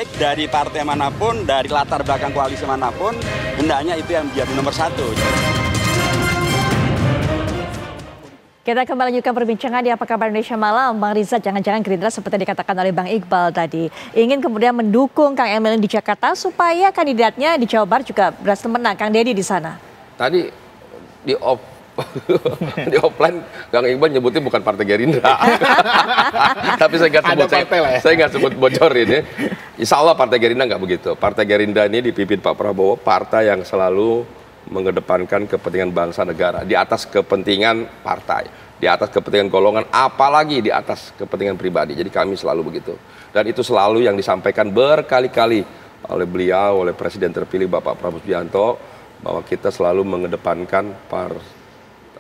baik dari partai manapun, dari latar belakang koalisi manapun, hendaknya itu yang menjadi nomor satu. Kita kembali lanjutkan perbincangan di Apa Kabar Indonesia Malam. Bang Riza, jangan-jangan Gerindra seperti dikatakan oleh Bang Iqbal tadi, ingin kemudian mendukung Kang Emil di Jakarta supaya kandidatnya di Jawa Barat juga berhasil menang, Kang Deddy di sana. Tadi di offline Kang Iqbal nyebutnya bukan Partai Gerindra. Tapi saya nggak sebut bocorin ya. Insya Allah Partai Gerindra nggak begitu. Partai Gerindra ini dipimpin Pak Prabowo, partai yang selalu mengedepankan kepentingan bangsa negara di atas kepentingan partai, di atas kepentingan golongan, apalagi di atas kepentingan pribadi. Jadi kami selalu begitu. Dan itu selalu yang disampaikan berkali-kali oleh beliau, oleh Presiden terpilih Bapak Prabowo Subianto, bahwa kita selalu mengedepankan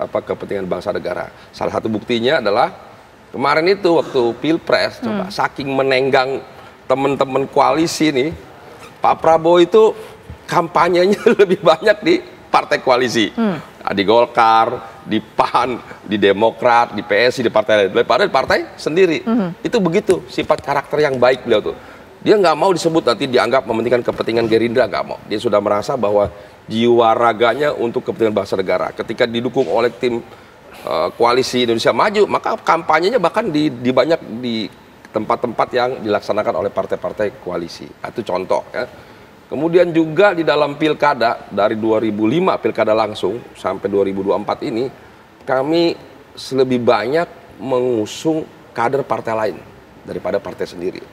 kepentingan bangsa negara. Salah satu buktinya adalah kemarin itu waktu Pilpres, coba saking menenggang teman-teman koalisi nih, Pak Prabowo itu kampanyenya lebih banyak di partai koalisi, di Golkar, di PAN, di Demokrat, di PSI, di partai lain, daripada di partai sendiri. Itu begitu sifat karakter yang baik beliau tuh. Dia nggak mau disebut nanti dianggap mementingkan kepentingan Gerindra, nggak mau. Dia sudah merasa bahwa jiwa raganya untuk kepentingan bangsa negara. Ketika didukung oleh tim koalisi Indonesia Maju, maka kampanyenya bahkan di banyak di tempat-tempat yang dilaksanakan oleh partai-partai koalisi. Itu contoh ya. Kemudian juga di dalam pilkada, dari 2005 pilkada langsung sampai 2024 ini, kami lebih banyak mengusung kader partai lain daripada partai sendiri.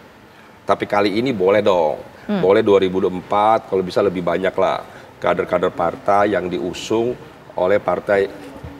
Tapi kali ini boleh dong, boleh 2024 kalau bisa lebih banyak lah kader-kader partai yang diusung oleh partai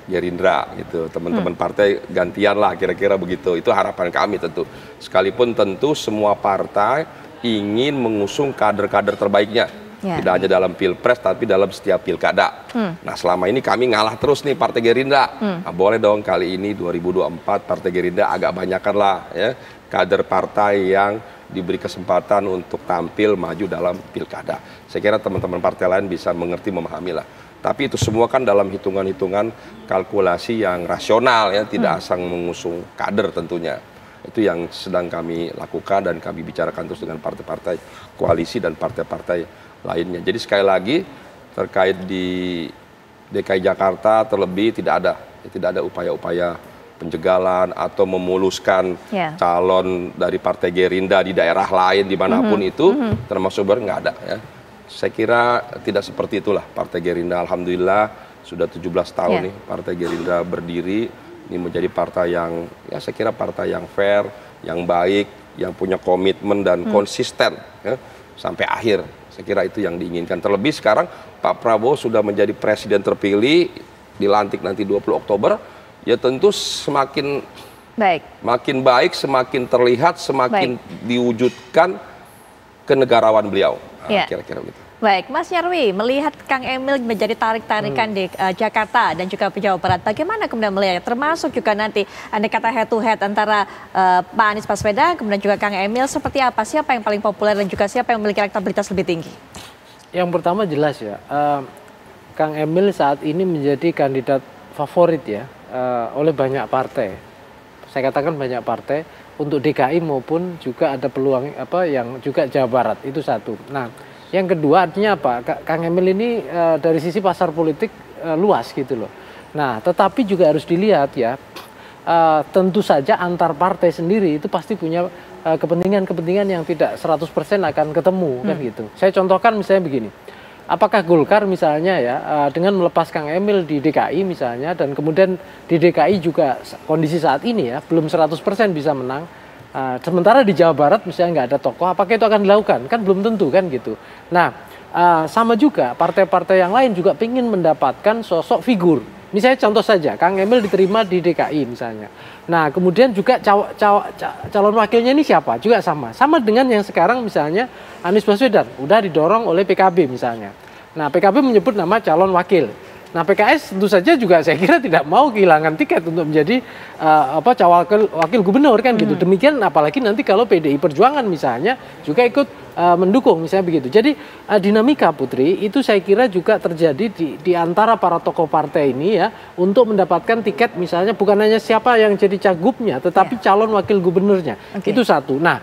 Gerindra gitu. Teman-teman partai gantian lah kira-kira begitu. Itu harapan kami tentu. Sekalipun tentu semua partai ingin mengusung kader-kader terbaiknya, tidak hanya dalam pilpres tapi dalam setiap pilkada. Nah selama ini kami ngalah terus nih Partai Gerindra. Nah, boleh dong kali ini 2024 Partai Gerindra agak banyakkan lah ya kader partai yang diberi kesempatan untuk tampil maju dalam pilkada. Saya kira teman-teman partai lain bisa mengerti, memahami lah. Tapi itu semua kan dalam hitungan-hitungan kalkulasi yang rasional ya, tidak asal mengusung kader tentunya. Itu yang sedang kami lakukan dan kami bicarakan terus dengan partai-partai koalisi dan partai-partai lainnya. Jadi sekali lagi terkait di DKI Jakarta terlebih tidak ada upaya-upaya penjagalan atau memuluskan calon dari Partai Gerindra di daerah lain dimanapun itu, termasuk nggak ada ya. Saya kira tidak seperti itulah Partai Gerindra. Alhamdulillah sudah 17 tahun nih Partai Gerindra berdiri. Ini menjadi partai yang, ya saya kira partai yang fair, yang baik, yang punya komitmen dan konsisten ya, sampai akhir. Saya kira itu yang diinginkan. Terlebih sekarang Pak Prabowo sudah menjadi presiden terpilih, dilantik nanti 20 Oktober, ya tentu semakin makin baik, semakin terlihat, semakin diwujudkan kenegarawan beliau. Nah, kira-kira begitu. Baik, Mas Nyarwi, melihat Kang Emil menjadi tarik-tarikan di Jakarta dan juga Jawa Barat, bagaimana kemudian melihat, termasuk juga nanti andai kata head to head antara Pak Anies Baswedan, kemudian juga Kang Emil, seperti apa, siapa yang paling populer dan juga siapa yang memiliki elektabilitas lebih tinggi? Yang pertama jelas ya, Kang Emil saat ini menjadi kandidat favorit ya oleh banyak partai. Saya katakan banyak partai, untuk DKI maupun juga ada peluang yang juga Jawa Barat, itu satu. Nah, yang kedua artinya apa? Kang Emil ini dari sisi pasar politik luas gitu loh. Nah, tetapi juga harus dilihat ya, tentu saja antar partai sendiri itu pasti punya kepentingan-kepentingan yang tidak 100% akan ketemu kan gitu. Saya contohkan misalnya begini. Apakah Golkar misalnya ya dengan melepas Kang Emil di DKI misalnya, dan kemudian di DKI juga kondisi saat ini ya belum 100% bisa menang. Sementara di Jawa Barat misalnya nggak ada tokoh, apakah itu akan dilakukan? Kan belum tentu kan gitu. Nah, sama juga partai-partai yang lain juga ingin mendapatkan sosok figur. Misalnya contoh saja, Kang Emil diterima di DKI misalnya. Nah, kemudian juga calon wakilnya ini siapa? Juga sama dengan yang sekarang misalnya Anies Baswedan, udah didorong oleh PKB misalnya. Nah, PKB menyebut nama calon wakil. Nah, PKS tentu saja juga saya kira tidak mau kehilangan tiket untuk menjadi wakil gubernur kan gitu. Demikian apalagi nanti kalau PDI Perjuangan misalnya juga ikut mendukung misalnya begitu. Jadi dinamika Putri itu saya kira juga terjadi di antara para tokoh partai ini ya untuk mendapatkan tiket misalnya bukan hanya siapa yang jadi cagupnya tetapi calon wakil gubernurnya. Itu satu. Nah,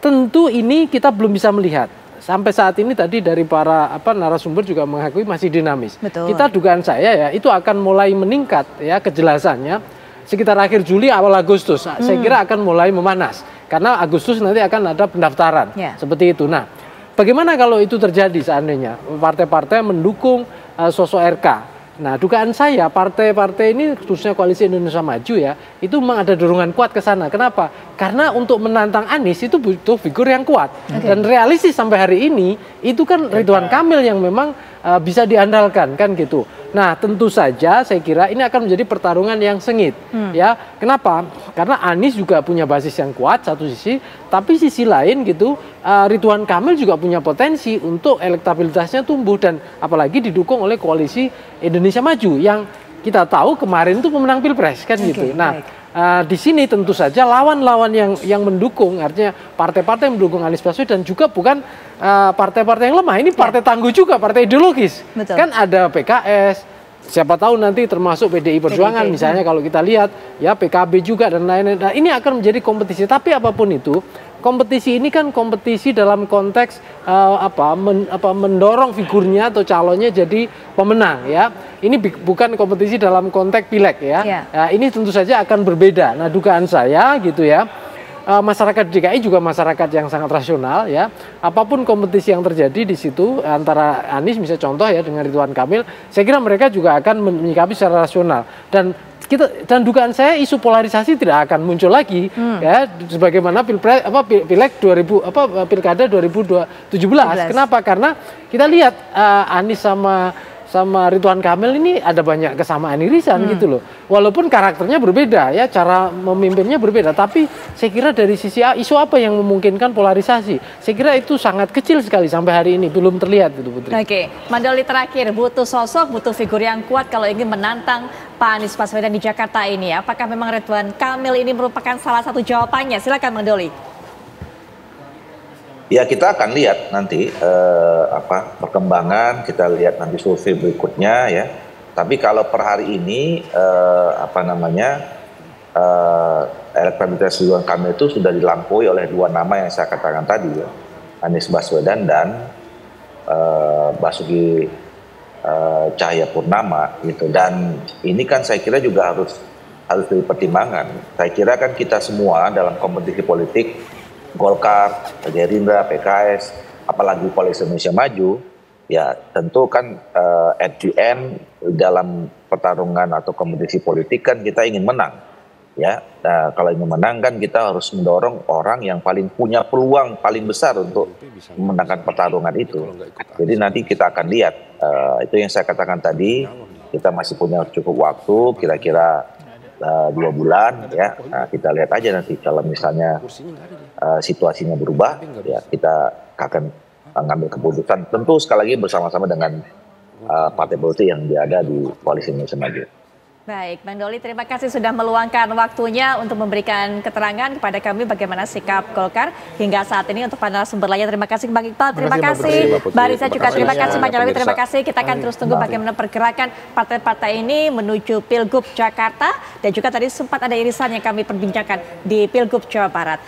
tentu ini kita belum bisa melihat. Sampai saat ini tadi dari para narasumber juga mengakui masih dinamis. Betul. Kita dugaan saya ya itu akan mulai meningkat ya kejelasannya sekitar akhir Juli awal Agustus. Saya kira akan mulai memanas karena Agustus nanti akan ada pendaftaran seperti itu. Nah, bagaimana kalau itu terjadi seandainya partai-partai mendukung sosok RK? Nah, dugaan saya partai-partai ini khususnya Koalisi Indonesia Maju ya, itu memang ada dorongan kuat ke sana. Kenapa? Karena untuk menantang Anies itu butuh figur yang kuat. Dan realistis sampai hari ini itu kan Ridwan Kamil yang memang bisa diandalkan kan gitu. Nah, tentu saja saya kira ini akan menjadi pertarungan yang sengit. Ya, kenapa? Karena Anies juga punya basis yang kuat satu sisi, tapi sisi lain gitu Ridwan Kamil juga punya potensi untuk elektabilitasnya tumbuh dan apalagi didukung oleh Koalisi Indonesia Maju yang kita tahu kemarin itu pemenang Pilpres kan gitu. Nah, di sini tentu saja lawan-lawan yang mendukung, artinya partai-partai yang mendukung Anies Baswedan juga bukan partai-partai yang lemah. Ini partai tangguh juga, partai ideologis. Betul. Kan ada PKS, siapa tahu nanti termasuk PDI Perjuangan misalnya kalau kita lihat ya PKB juga dan lain-lain. Nah, ini akan menjadi kompetisi. Tapi apapun itu, kompetisi ini kan kompetisi dalam konteks mendorong figurnya atau calonnya jadi pemenang ya. Ini bukan kompetisi dalam konteks pileg ya. Ini tentu saja akan berbeda. Nah, dugaan saya gitu ya. Masyarakat DKI juga masyarakat yang sangat rasional ya. Apapun kompetisi yang terjadi di situ antara Anies misalnya contoh ya dengan Ridwan Kamil, saya kira mereka juga akan menyikapi secara rasional dan dugaan saya isu polarisasi tidak akan muncul lagi ya sebagaimana pilkada 2017. Kenapa? Karena kita lihat Anies sama Ridwan Kamil ini ada banyak kesamaan irisan gitu loh. Walaupun karakternya berbeda ya, cara memimpinnya berbeda, tapi saya kira dari sisi isu apa yang memungkinkan polarisasi, saya kira itu sangat kecil sekali sampai hari ini belum terlihat itu Putri. Oke, Mandoli terakhir, butuh sosok, butuh figur yang kuat kalau ingin menantang Pak Anies Baswedan di Jakarta ini. Apakah memang Ridwan Kamil ini merupakan salah satu jawabannya? Silakan Mandoli. Ya kita akan lihat nanti perkembangan, kita lihat nanti survei berikutnya ya. Tapi kalau per hari ini elektabilitas Ridwan Kamil itu sudah dilampaui oleh dua nama yang saya katakan tadi ya, Anies Baswedan dan Basuki Cahayapurnama gitu. Dan ini kan saya kira juga harus dipertimbangkan. Saya kira kan kita semua dalam kompetisi politik Golkar, Gerindra, PKS, apalagi Koalisi Indonesia Maju, ya tentu kan at the end dalam pertarungan atau kompetisi politik kan kita ingin menang, ya. Nah, kalau ingin menang kan kita harus mendorong orang yang paling punya peluang paling besar untuk memenangkan pertarungan itu. Jadi nanti kita akan lihat, itu yang saya katakan tadi, kita masih punya cukup waktu, kira-kira 2 bulan ya. Nah, kita lihat aja nanti kalau misalnya situasinya berubah ya kita akan mengambil keputusan tentu sekali lagi bersama-sama dengan partai politik yang ada di Koalisi Indonesia Maju. Baik, Bang Doli, terima kasih sudah meluangkan waktunya untuk memberikan keterangan kepada kami bagaimana sikap Golkar hingga saat ini. Untuk para narasumber lainnya, terima kasih Bang Iqbal, terima kasih Mbak Risa juga, terima kasih Bang Nyarwi, terima kasih. Kita akan terus tunggu bagaimana pergerakan partai-partai ini menuju Pilgub Jakarta dan juga tadi sempat ada irisan yang kami perbincangkan di Pilgub Jawa Barat.